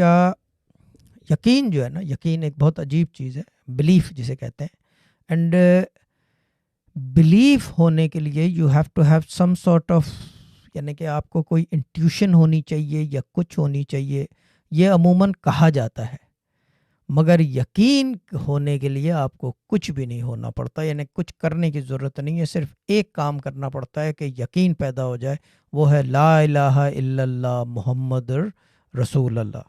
क्या यकीन जो है ना, यकीन एक बहुत अजीब चीज़ है, बिलीफ जिसे कहते हैं। एंड बिलीफ होने के लिए you have to have some sort of, यानी कि आपको कोई इंट्यूशन होनी चाहिए या कुछ होनी चाहिए, ये अमूमन कहा जाता है। मगर यकीन होने के लिए आपको कुछ भी नहीं होना पड़ता, यानी कुछ करने की ज़रूरत नहीं है, सिर्फ एक काम करना पड़ता है कि यकीन पैदा हो जाए, वो है ला इलाहा इल्लल्लाह मुहम्मद रसूल अल्लाह।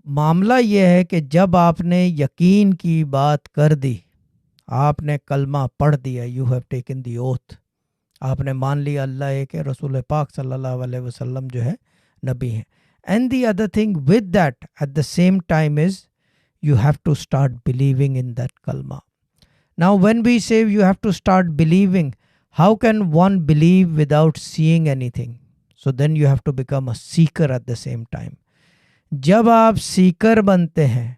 मामला ये है कि जब आपने यकीन की बात कर दी, आपने कलमा पढ़ दिया, you have taken the oath, आपने मान लिया अल्लाह एक है, रसूल पाक सल्लल्लाहु अलैहि वसल्लम जो है नबी हैं। And the other thing with that at the same time is you have to start believing in that kalma. Now when we say you have to start believing, how can one believe without seeing anything? So then you have to become a seeker at the same time. जब आप सीकर बनते हैं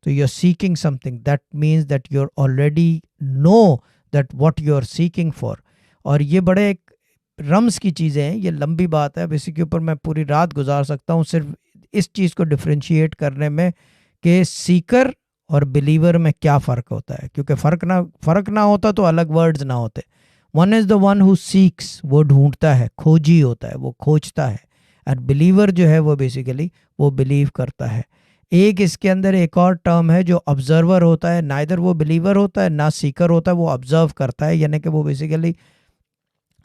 तो you're seeking something, that means that you're already know that what you're seeking for. और ये बड़े एक रम्स की चीज़ें हैं, ये लंबी बात है, अब इसी के ऊपर मैं पूरी रात गुजार सकता हूँ सिर्फ इस चीज़ को डिफ्रेंशिएट करने में कि सीकर और बिलीवर में क्या फ़र्क होता है, क्योंकि फ़र्क ना होता तो अलग वर्ड्स ना होते। One is the one who seeks, वो ढूंढता है, खोजी होता है, वो खोजता है, और बिलीवर जो है वो बेसिकली वो बिलीव करता है। एक इसके अंदर एक और टर्म है जो ऑब्जर्वर होता है, नाइदर वो बिलीवर होता है ना सीकर होता है, वो ऑब्जर्व करता है, यानी कि वो basically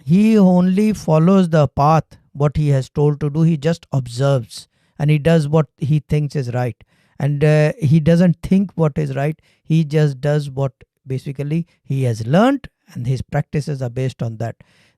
he only follows the path what he has told to do, he just observes and he does what he thinks is right. And he doesn't think what is right, he just does what basically he has learned, and his practices are based on that.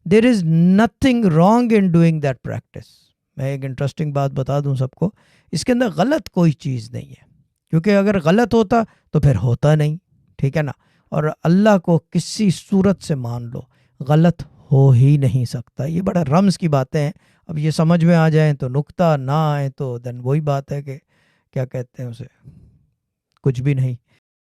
There is nothing wrong in doing that practice. मैं एक interesting बात बता दूं सबको, इसके अंदर गलत कोई चीज़ नहीं है, क्योंकि अगर गलत होता तो फिर होता नहीं, ठीक है ना। और अल्लाह को किसी सूरत से मान लो, गलत हो ही नहीं सकता। ये बड़ा रम्स की बातें हैं, अब ये समझ में आ जाए तो नुक्ता, ना आए तो देन वही बात है कि क्या कहते हैं उसे, कुछ भी नहीं।